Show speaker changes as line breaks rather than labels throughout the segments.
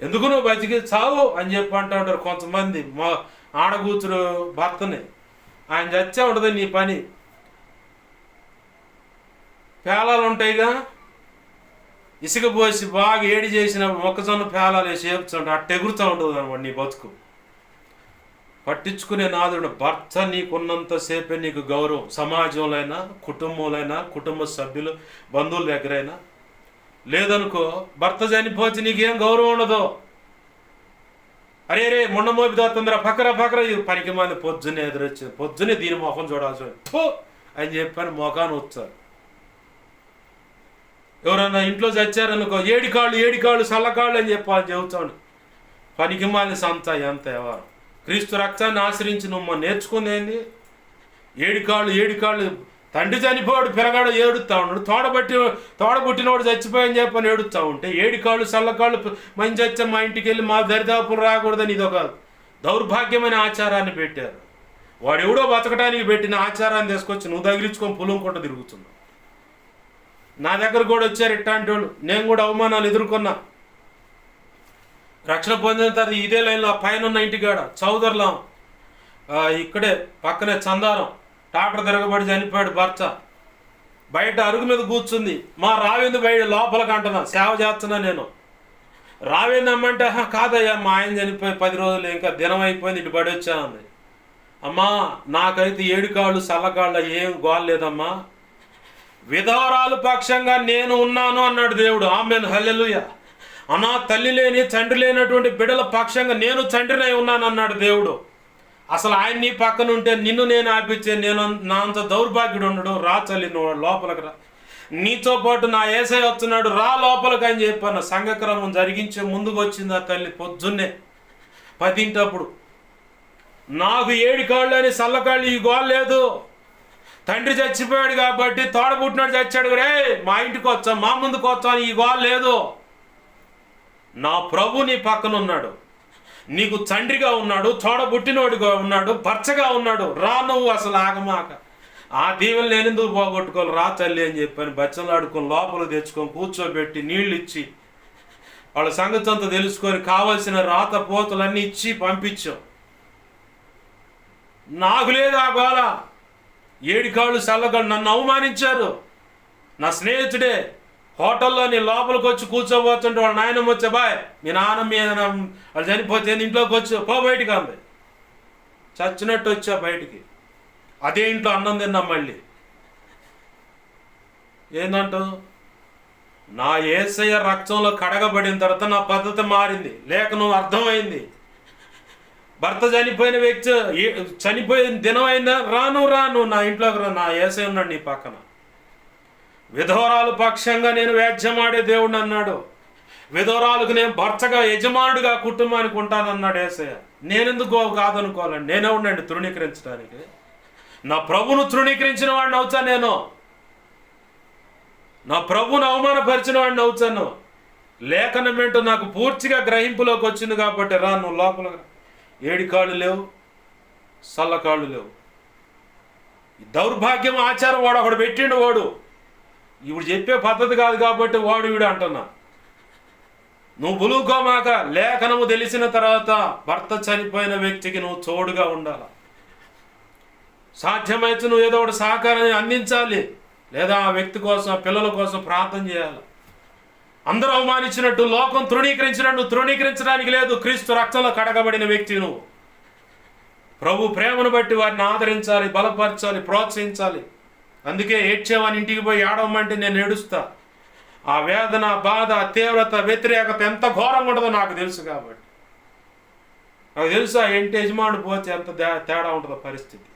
ఎందుకు నువ్వు బతికి చావు అని చెప్పి అంటూ ఉంటారు కొంతమంది. మా ఆడకూతురు భర్తని, ఆయన చచ్చే ఉంటుంది నీ పని. పేలాలు ఉంటాయిగా, ఇసుక పోసి బాగా ఏడి చేసినప్పుడు మొక్కజొన్న పేలాలు వేసి ఏపుతుంటే అట్ట ఎగురుతూ ఉంటుంది అనమాట నీ బతుకు. పట్టించుకునే నాదుడు భర్త నీకున్నంతసేపే నీకు గౌరవం. సమాజంలో అయినా, కుటుంబంలో అయినా, కుటుంబ సభ్యులు, బంధువుల దగ్గరైనా. లేదనుకో, భర్త చనిపోతే నీకేం గౌరవం ఉండదు. అరే రే మొన్న మోపిదోతుందిరా పక్కరా పనికి మంది పొద్దున్నే ఎదురొచ్చింది, పొద్దున్నే దీని మొఖం చూడాల్సి అని చెప్పని మొఖాన్ని వచ్చారు. ఎవరన్నా ఇంట్లో చచ్చారనుకో, ఏడికాళ్ళు సల్లకాళ్ళు అని చెప్పాలి చెబుతాడు. పనికి మాలి సంత ఎంత ఎవరు. క్రీస్తు రక్తాన్ని ఆశ్రయించి నువ్వు నేర్చుకుంది ఏంది? ఏడికాళ్ళు తండ్రి చనిపోయాడు, పిల్లగాడు ఏడుస్తూ ఉన్నాడు, తోడబుట్టినోడు చచ్చిపోయని చెప్పని ఏడుస్తూ ఉంటే ఏడికాళ్ళు సల్లకాళ్ళు మంచి చచ్చా మా ఇంటికి వెళ్ళి మా దరిదాపులు రాకూడదని ఇదొక దౌర్భాగ్యమైన ఆచారాన్ని పెట్టారు. వాడు ఎవడో బతకడానికి పెట్టిన ఆచారాన్ని తీసుకొచ్చి నువ్వు తగిలించుకొని పులుంకుంట తిరుగుతున్నావు. నా దగ్గర కూడా వచ్చారు ఇట్లాంటి వాళ్ళు. నేను కూడా అవమానాలు ఎదుర్కొన్నా. రక్షణ పొందిన తర్వాత ఇదే లైన్లో ఆ పైన ఉన్న ఇంటికాడ చౌదర్లో ఇక్కడే పక్కనే చందారం డాక్టర్ తిరగబడి చనిపోయాడు భర్త. బయట అరుగు మీద కూర్చుంది. మా రావేంది బయట లోపలికి అంటున్నా, సేవ చేస్తున్నా నేను. రావేందమ్మంటే కాదయ్యా మా ఆయన చనిపోయి 10 రోజులు ఇంకా దినం అయిపోయింది, ఇటు పడి వచ్చానంది. అమ్మా నాకైతే ఏడుకాళ్ళు సల్లకాళ్ళు ఏం గోల్లేదమ్మా, విధవరాలు పక్షంగా నేను ఉన్నాను అన్నాడు దేవుడు. ఆమేన్ హల్లెలూయా. అన్నా తల్లి లేని తండ్రి లేనటువంటి బిడ్డల పక్షంగా నేను తండ్రినై ఉన్నాను అన్నాడు దేవుడు. అసలు ఆయన నీ పక్కన ఉంటే నిన్ను నేను ఆపించే, నేను నా అంత దౌర్భాగ్యుడు ఉండడు. రా తల్లి నువ్వు లోపలికి రా, నీతో పాటు నా యేసయ్య వస్తున్నాడు, రా లోపలికి అని చెప్పాను. సంఘక్రమం జరిగించే ముందుకు వచ్చింది ఆ తల్లి పొద్దున్నే 10 నాకు ఏడికాళ్ళు అని సల్లకాళ్ళు ఈ గోల్ లేదు. తండ్రి చచ్చిపోయాడు కాబట్టి తోడబుట్టినాడు చచ్చాడు, రే మా ఇంటికి వచ్చా మా ముందుకు వచ్చా అని ఈ గోల్ లేదు. నా ప్రభు నీ పక్కన ఉన్నాడు, నీకు తండ్రిగా ఉన్నాడు, తోడబుట్టినోడిగా ఉన్నాడు, భర్తగా ఉన్నాడు. రా నువ్వు అసలు ఆగమాక. ఆ దీవెన నేనెందుకు పోగొట్టుకోవాలి, రా తల్లి అని చెప్పని బచ్చలాడుకొని లోపల తెచ్చుకొని కూర్చోబెట్టి నీళ్ళు ఇచ్చి వాళ్ళ సంగతి అంతా తెలుసుకొని కావలసిన రాత పోతలన్నీ ఇచ్చి పంపించాం. నాకు లేదు ఆ గోల. ఏడికాళ్ళు సల్లగాళ్ళు నన్ను అవమానించారు. నా స్నేహితుడే హోటల్లో నీ లోపలికి వచ్చి కూర్చోబోతుంటే వాళ్ళ నాయనమ్మ వచ్చే, బాయ్ మీ నాన్నమ్మ వాళ్ళు చనిపోతే ఇంట్లోకి వచ్చి పో బయటికి అంది. చచ్చినట్టు వచ్చా బయటికి. అదే ఇంట్లో అన్నం తిన్నాం. మళ్ళీ ఏందంటావు? నా యేసయ్య రక్తంలో కడగబడిన తర్వాత నా పద్ధతి మారింది. లేఖనం అర్థమైంది. భర్త చనిపోయిన వ్యక్తి చనిపోయిన దినం అయిందా, రాను నా ఇంట్లోకి రా, నా యేసయ్య ఉన్నాడు నీ పక్కన. విధవరాలు పక్షంగా నేను వ్యాజ్యమాడే దేవుడు అన్నాడు. విధవరాలకు నేను భర్తగా యజమానుడిగా కుటుంబానికి ఉంటానన్నాడు యేసయ్య. నేనెందుకు కాదనుకోవాలండి? నేనే ఉండండి తృణీకరించడానికి. నా ప్రభును తృణీకరించిన వాడిని అవుతా నేను. నా ప్రభుని అవమానపరిచిన వాడిని అవుతాను. లేఖనం ఏంటో నాకు పూర్తిగా గ్రహింపులోకి వచ్చింది కాబట్టి రా నువ్వు లోపల. ఏడికాళ్ళు లేవు, సల్లకాళ్ళు లేవు. దౌర్భాగ్యం ఆచారం వాడు ఒకడు పెట్టిండు. వాడు ఇప్పుడు చెప్పే పద్ధతి కాదు కాబట్టి వాడు వీడు అంటున్నా. నువ్వు బులుకోమాక. లేఖనము తెలిసిన తర్వాత భర్త చనిపోయిన వ్యక్తికి నువ్వు తోడుగా ఉండాలి. సాధ్యమైతే నువ్వు ఏదో ఒకటి సహకారాన్ని అందించాలి, లేదా ఆ వ్యక్తి కోసం ఆ పిల్లల కోసం ప్రార్థన చేయాలి. అందరూ అవమానించినట్టు లోకం తృణీకరించినట్టు నువ్వు తృణీకరించడానికి లేదు. క్రీస్తు రక్తంలో కడగబడిన వ్యక్తి నువ్వు. ప్రభు ప్రేమను బట్టి వారిని ఆదరించాలి, బలపరచాలి, ప్రోత్సహించాలి. అందుకే ఏడ్చేవాని ఇంటికి పోయి ఏడవమంటే నేను ఏడుస్తా. ఆ వేదన, బాధ, తీవ్రత, వ్యతిరేకత ఎంత ఘోరంగా ఉంటుందో నాకు తెలుసు కాబట్టి. నాకు తెలుసు ఆ ఇంటి యజమానుడు పోతే ఎంత తేడా ఉంటుందో పరిస్థితి.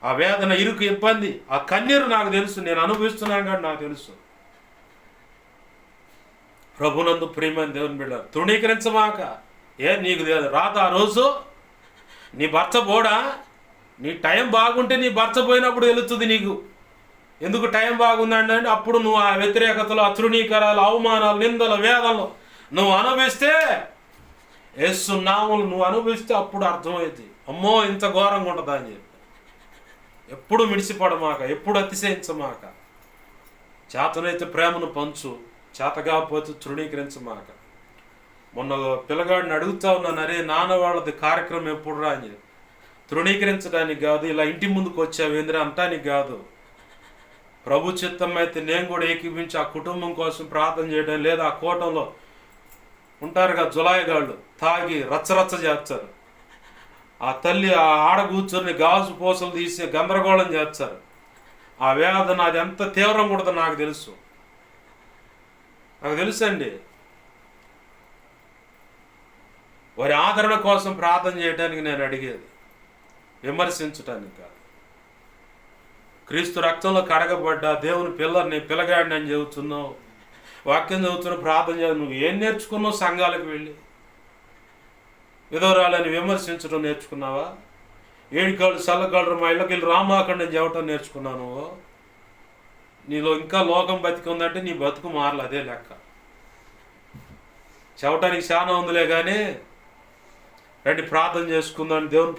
ఆ వేదన, ఇరుకు, ఇబ్బంది, ఆ కన్నీరు నాకు తెలుసు. నేను అనుభవిస్తున్నాను కానీ నాకు తెలుసు. ప్రభునందు ప్రియమైన దేవుని బిడ్డ, తృణీకరించమాక. నీకు రాత ఆ రోజు నీ భర్త పోడా? నీ టైం బాగుంటే నీ భర్త పోయినప్పుడు తెలుస్తుంది నీకు. ఎందుకు టైం బాగుందండి అంటే అప్పుడు నువ్వు ఆ వ్యతిరేకతలు, అతృణీకరాలు, అవమానాలు, నిందలు, వేదనలు నువ్వు అనుభవిస్తే, యేసు నామములు నువ్వు అనుభవిస్తే అప్పుడు అర్థమవుతుంది. అమ్మో ఇంత ఘోరంగా ఉంటుందా అని చెప్పి. ఎప్పుడు మిడిసిపడమాక, ఎప్పుడు అతిశయించమాక. చేతనైతే ప్రేమను పంచు, చేత కాకపోతే తృణీకరించమాక. మొన్న పిల్లగాడిని అడుగుతా ఉన్నాను, అరే నాన్న వాళ్ళది కార్యక్రమం ఎప్పుడు రా అని. తృణీకరించడానికి కాదు, ఇలా ఇంటి ముందుకు వచ్చావేంద్ర అంటానికి కాదు. ప్రభు చిత్తం అయితే నేను కూడా ఏకీపించి ఆ కుటుంబం కోసం ప్రార్థన చేయడం, లేదా ఆ కూటంలో ఉంటారు కదా జులాయిగాళ్ళు, తాగి రచ్చరచ్చ చేస్తారు. ఆ తల్లి ఆ ఆడ కూర్చొని గాజు పూసలు తీసి గందరగోళం చేస్తారు. ఆ వేదన అది ఎంత తీవ్రం కూడా నాకు తెలుసు, నాకు తెలుసండి. వారి ఆదరణ కోసం ప్రార్థన చేయడానికి నేను అడిగేది, విమర్శించటానికి కాదు. క్రీస్తు రక్తంలో కడగబడ్డ దేవుని పిల్లల్ని పిల్లగాడిని అని చెబుతున్నావు, వాక్యం చదువుతున్నావు, ప్రార్థన చేయాలి. నువ్వు ఏం నేర్చుకున్నావు? సంఘాలకు వెళ్ళి విధవరాలని విమర్శించడం నేర్చుకున్నావా? ఏడికాళ్ళు చల్లగాళ్ళు మా ఇళ్ళకి వెళ్ళి రామాకండి అని చెప్పటం నేర్చుకున్నావు నువ్వు? నీలో ఇంకా లోకం బతికి ఉందంటే నీ బతుకు మారలు, అదే లెక్క. చెప్పటానికి చాలా ఉందిలే కానీ రండి ప్రార్థన చేసుకుందాం దేవుని